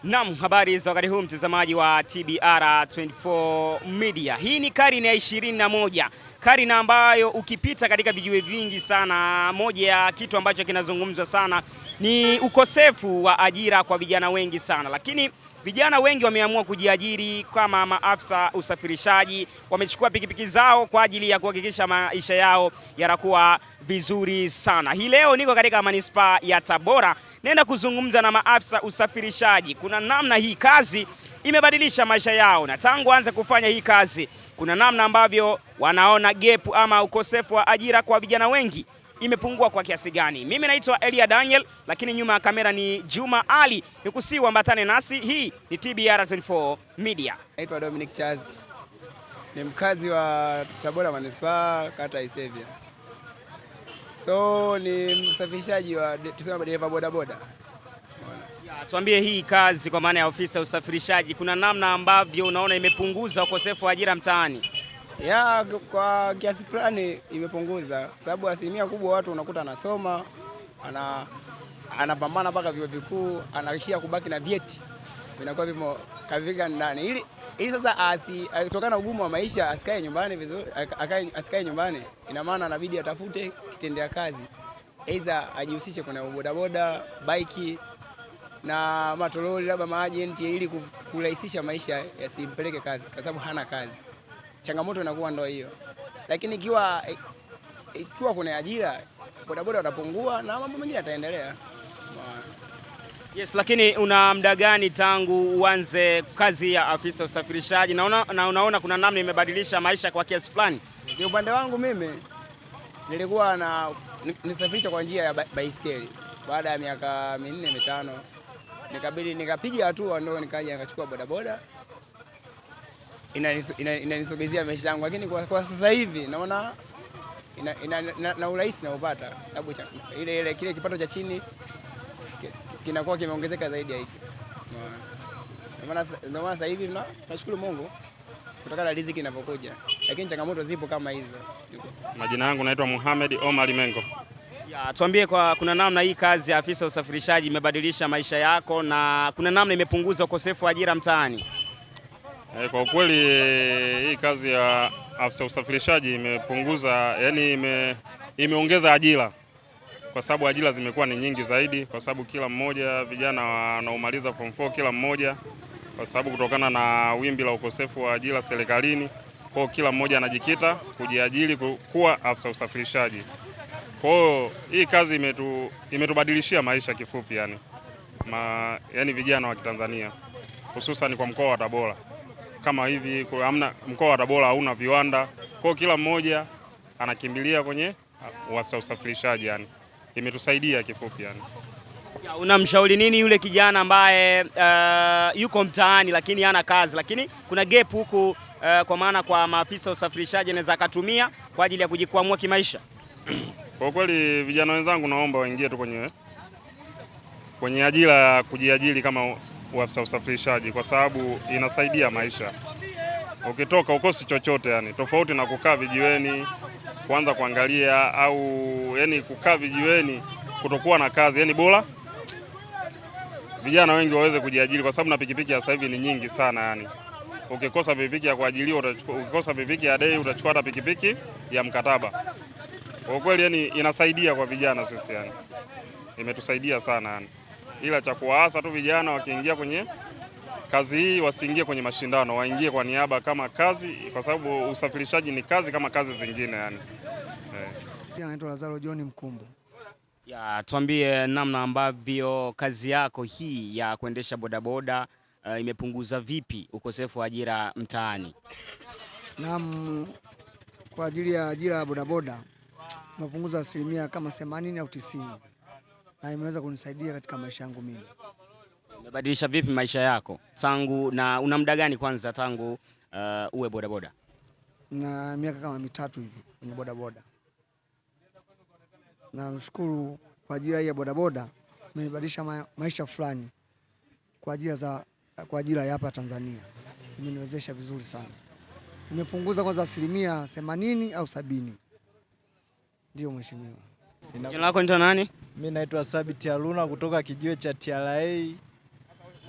Naam, habari za wakati huu mtazamaji wa TBR 24 Media. Hii ni karne ya 21. Karne ambayo ukipita katika vijiwe vingi sana, moja ya kitu ambacho kinazungumzwa sana ni ukosefu wa ajira kwa vijana wengi sana. Lakini vijana wengi wameamua kujiajiri kama maafisa usafirishaji, wamechukua pikipiki zao kwa ajili ya kuhakikisha maisha yao yanakuwa vizuri sana. Hii leo niko katika manispaa ya Tabora, nenda kuzungumza na maafisa usafirishaji. Kuna namna hii kazi imebadilisha maisha yao, na tangu anze kufanya hii kazi kuna namna ambavyo wanaona gap ama ukosefu wa ajira kwa vijana wengi imepungua kwa kiasi gani. Mimi naitwa Elia Daniel, lakini nyuma ya kamera ni Juma Ali. Nikusihi uambatane nasi, hii ni TBR 24 Media. Naitwa Dominic Charles, ni mkazi wa Tabora manispaa, kata Isevia. So ni msafirishaji wa tuseme dereva bodaboda. Tuambie hii kazi kwa maana ya ofisa usafirishaji, kuna namna ambavyo unaona imepunguza ukosefu wa ajira mtaani? Ya, kwa kiasi fulani imepunguza, sababu asilimia kubwa watu unakuta anasoma, anapambana mpaka vyuo vikuu, anaishia kubaki na vyeti vinakuwa vimo kavika ndani, ili sasa kutokana na ugumu wa maisha asikae nyumbani vizuri, asikae nyumbani, ina maana anabidi atafute kitendea kazi, aidha ajihusishe kwenye bodaboda, bike na matolori, labda maagenti, ili kurahisisha maisha yasimpeleke kazi, kwa sababu hana kazi. Changamoto inakuwa ndio hiyo, lakini ikiwa kuna ajira, bodaboda watapungua na mambo mengine yataendelea. Yes, lakini una muda gani tangu uanze kazi ya afisa usafirishaji na unaona kuna namna imebadilisha maisha kwa kiasi fulani? Kwa upande wangu mimi nilikuwa nisafirisha kwa njia ya baiskeli. Baada ya miaka 4-5 nikapiga hatua, ndio nikaja nikachukua bodaboda, inanisogezea maisha yangu. Lakini kwa sasa hivi naona na urahisi naupata, sababu kile kipato cha chini kinakuwa kimeongezeka zaidi ya hiki. Ndio maana sasa hivi tunashukuru Mungu kutokana na riziki inapokuja, lakini changamoto zipo kama hizo. Majina yangu naitwa Mohamed Omar Mengo. Ya, tuambie kuna namna hii kazi ya afisa usafirishaji imebadilisha maisha yako na kuna namna imepunguza ukosefu wa ajira mtaani? Kwa ukweli hii kazi ya afisa usafirishaji imepunguza, yani imeongeza ajira, kwa sababu ajira zimekuwa ni nyingi zaidi, kwa sababu kila mmoja, vijana wanaomaliza form 4 kila mmoja, kwa sababu kutokana na wimbi la ukosefu wa ajira serikalini, kwa kila mmoja anajikita kujiajiri kuwa afisa usafirishaji. Kwa hiyo hii kazi imetubadilishia maisha kifupi, yani vijana wa Kitanzania, hususan kwa mkoa wa Tabora. Kama hivi mkoa wa Tabora hauna viwanda, kwa kila mmoja anakimbilia kwenye afisa usafirishaji, imetusaidia kifupi . Unamshauri nini yule kijana ambaye yuko mtaani lakini hana kazi, lakini kuna gap huku kwa maana kwa maafisa usafirishaji anaweza akatumia kwa ajili ya kujikwamua kimaisha? Kwa kweli vijana wenzangu, naomba waingie tu kwenye ajira ya kujiajiri kama afisa usafirishaji, kwa sababu inasaidia maisha. Ukitoka ukosi chochote, tofauti na kukaa vijiweni kuanza kuangalia, au kukaa vijiweni kutokuwa na kazi. Bora vijana wengi waweze kujiajiri, kwa sababu na pikipiki sasa hivi ni nyingi sana. Ukikosa pikipiki ya kuajiriwa, ukikosa pikipiki ya dei, utachukua hata pikipiki ya mkataba. Kwa kweli inasaidia kwa vijana sisi, imetusaidia sana. Ila cha kuwaasa tu vijana, wakiingia kwenye kazi hii wasiingie kwenye mashindano, waingie kwa niaba kama kazi, kwa sababu usafirishaji ni kazi kama kazi zingine. Naitwa Lazaro John Mkumbu. Ya, tuambie namna ambavyo kazi yako hii ya kuendesha bodaboda imepunguza vipi ukosefu wa ajira mtaani? Naam, kwa ajili ya ajira ya bodaboda imepunguza asilimia kama 80 au 90, na imeweza kunisaidia katika maisha yangu mimi. Imebadilisha vipi maisha yako tangu, na una muda gani kwanza tangu uwe bodaboda? Na miaka kama 3 hivi kwenye bodaboda. Namshukuru kwa ajira hii ya bodaboda, imenibadilisha maisha fulani kwa ajira ya hapa Tanzania. Imeniwezesha vizuri sana. Imepunguza kwanza asilimia 80 au 70. Ndio mheshimiwa. Jina lako ni nani? Mimi naitwa Sabit Haruna kutoka kijiwe cha TRA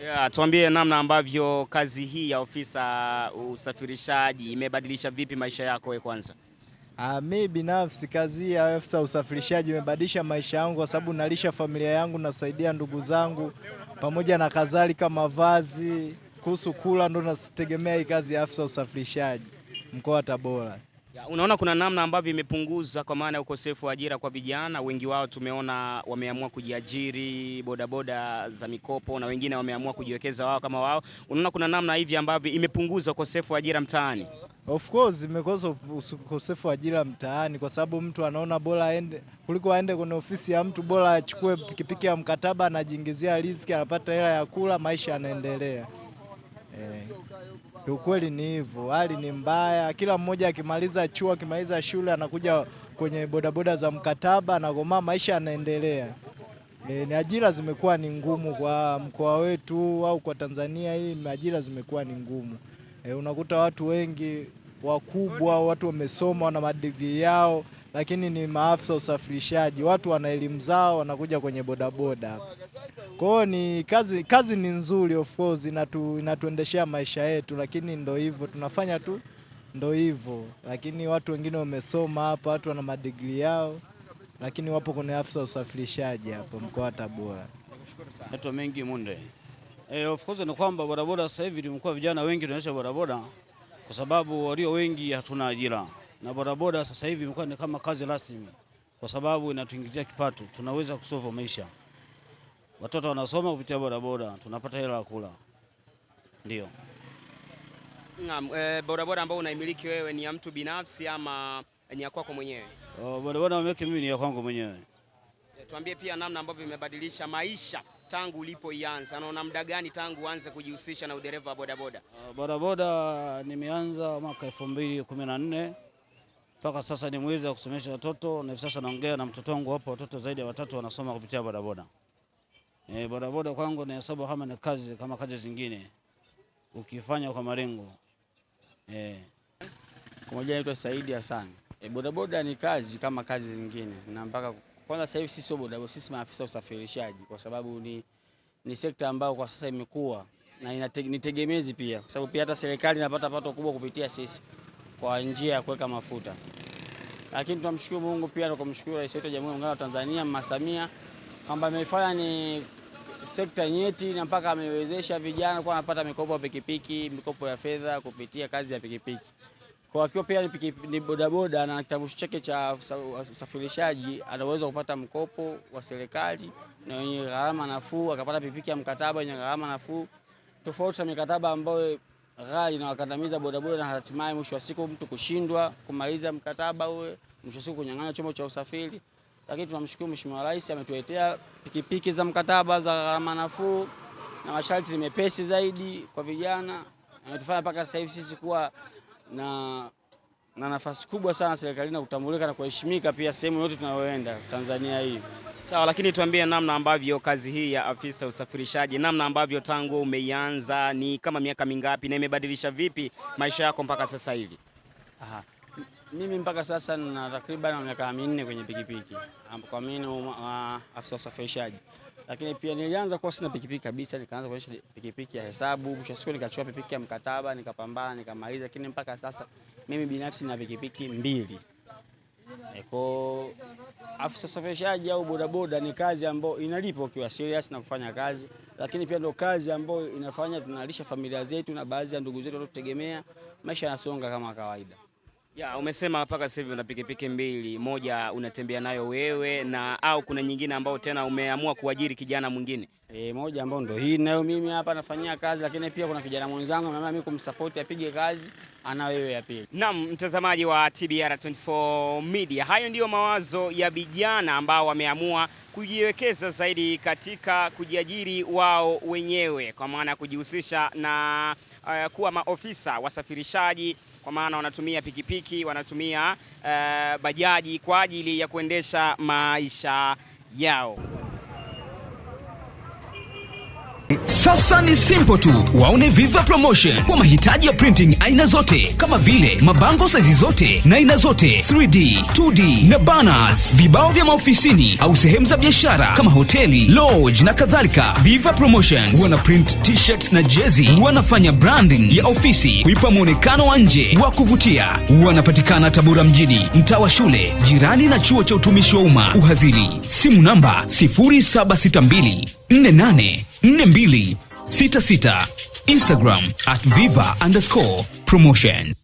Yeah, tuambie namna ambavyo kazi hii ya ofisa usafirishaji imebadilisha vipi maisha yako wewe kwanza? Mi binafsi kazi ya afisa usafirishaji imebadilisha maisha yangu kwa sababu nalisha familia yangu, nasaidia ndugu zangu pamoja na kadhalika, mavazi, kuhusu kula, ndo nategemea hii kazi ya afisa usafirishaji mkoa wa Tabora. Unaona kuna namna ambavyo imepunguza kwa maana ya ukosefu wa ajira kwa vijana? Wengi wao tumeona wameamua kujiajiri, bodaboda za mikopo, na wengine wameamua kujiwekeza wao kama wao. Unaona kuna namna hivi ambavyo imepunguza ukosefu wa ajira mtaani? Of course imekosa ukosefu wa ajira mtaani kwa sababu mtu anaona bora aende kuliko aende kwenye ofisi ya mtu, bora achukue pikipiki ya mkataba, anajiingizia riziki, anapata hela ya kula, maisha yanaendelea. Ukweli ni hivyo, hali ni mbaya. Kila mmoja akimaliza chuo, akimaliza shule, anakuja kwenye bodaboda za mkataba, anagoma, maisha yanaendelea. Ni ajira zimekuwa ni ngumu kwa mkoa wetu au kwa Tanzania hii, ajira zimekuwa ni ngumu. Unakuta watu wengi wakubwa, watu wamesoma, wana madigrii yao, lakini ni maafisa usafirishaji. Watu wana elimu zao, wanakuja kwenye bodaboda. Kwa hiyo ni kazi ni nzuri, of course inatuendeshea maisha yetu, lakini ndo hivyo tunafanya tu, ndo hivyo. Lakini watu wengine wamesoma hapa, watu wana madigrii yao, lakini wapo kwenye afisa usafirishaji hapa mkoa wa Tabora. Naitwa Mengi Munde. Of course ni kwamba bodaboda sasa hivi tumekuwa vijana wengi tunaendesha bodaboda kwa sababu walio wengi hatuna ajira. Na bodaboda sasa hivi imekuwa ni kama kazi rasmi kwa sababu inatuingizia kipato, tunaweza kusolve maisha. Watoto wanasoma kupitia bodaboda, tunapata hela ya kula. Ndio. Naam, bodaboda ambao unaimiliki wewe ni ya mtu binafsi ama ni ya kwako mwenyewe? Bodaboda nimiliki mimi ni ya kwangu mwenyewe. Tuambie pia namna ambavyo imebadilisha maisha tangu ulipoianza. Unaona muda gani tangu uanze kujihusisha na udereva wa bodaboda? Bodaboda nimeanza mwaka 2014 mpaka sasa nimeweza kusomesha watoto, na hivi sasa naongea na mtoto wangu hapo, watoto zaidi ya 3 wanasoma kupitia bodaboda. Bodaboda kwangu ni hesabu kama ni kazi kama kazi zingine ukifanya kwa malengo. Kwa majina naitwa Saidi Hassan. Bodaboda ni kazi kama kazi zingine, na mpaka kwanza sasa hivi sisi sio bodaboda, sisi maafisa usafirishaji, kwa sababu ni sekta ambayo kwa sasa imekuwa na ni tegemezi pia, kwa sababu pia hata serikali inapata pato kubwa kupitia sisi kwa njia ya kuweka mafuta. Lakini tunamshukuru Mungu pia na kumshukuru Rais wetu wa Jamhuri ya Muungano wa Tanzania Mama Samia kwamba amefanya ni sekta nyeti, na mpaka amewezesha vijana kwa wanapata mikopo ya pikipiki, mikopo ya fedha kupitia kazi ya pikipiki. Kwa akiwa pia ni bodaboda na kitambulisho chake cha usafirishaji, anaweza kupata mkopo wa serikali na wenye gharama nafuu, akapata pikipiki ya mkataba yenye gharama nafuu, tofauti na mikataba ambayo ghali na wakandamiza bodaboda, na hatimaye mwisho wa siku mtu kushindwa kumaliza mkataba ule, mwisho wa siku kunyang'anya chombo cha usafiri. Lakini tunamshukuru Mheshimiwa Rais ametuletea pikipiki za mkataba za gharama nafuu na masharti ni mepesi zaidi kwa vijana. Ametufanya mpaka sasa hivi sisi kuwa na nafasi kubwa sana serikalini na kutambulika na kuheshimika pia sehemu yote tunayoenda Tanzania hii. Sawa, lakini tuambie namna ambavyo kazi hii ya afisa usafirishaji, namna ambavyo tangu umeianza ni kama miaka mingapi na imebadilisha vipi maisha yako mpaka sasa hivi? Mimi mpaka sasa na takriban miaka 4 kwenye pikipiki kwa mimi afisa usafirishaji, lakini pia nilianza kwa sina pikipiki kabisa, nikaanza kuendesha pikipiki ya hesabu, mwisho siku nikachukua pikipiki ya mkataba, nikapambana nikamaliza, lakini mpaka sasa mimi binafsi na pikipiki 2. Kwa afisa usafirishaji au bodaboda ni kazi ambayo inalipa ukiwa serious na kufanya kazi, lakini pia ndio kazi ambayo inafanya tunalisha familia zetu na baadhi ya ndugu zetu wanaotegemea, maisha yanasonga kama kawaida. Umesema mpaka sasa hivi una pikipiki 2, moja unatembea nayo wewe na au kuna nyingine ambayo tena umeamua kuajiri kijana mwingine? Moja ambayo ndio hii nayo mimi hapa nafanyia kazi, lakini pia kuna kijana mwenzangu na mimi kumsupport apige kazi ana wewe ya pili. Naam, mtazamaji wa TBR 24 Media, hayo ndiyo mawazo ya vijana ambao wameamua kujiwekeza zaidi katika kujiajiri wao wenyewe, kwa maana ya kujihusisha na kuwa maofisa wasafirishaji, kwa maana wanatumia pikipiki, wanatumia bajaji kwa ajili ya kuendesha maisha yao. Sasa ni simple tu, waone Viva Promotion kwa mahitaji ya printing aina zote kama vile mabango size zote na aina zote, 3D, 2D na banners, vibao vya maofisini au sehemu za biashara kama hoteli, lodge na kadhalika. Viva Promotions wana print t-shirt na jezi, wanafanya branding ya ofisi kuipa muonekano wa nje wa kuvutia. Wanapatikana Tabora mjini, mtaa wa shule, jirani na chuo cha utumishi wa umma Uhazili. Simu namba 0762 484266. Instagram @viva_promotion.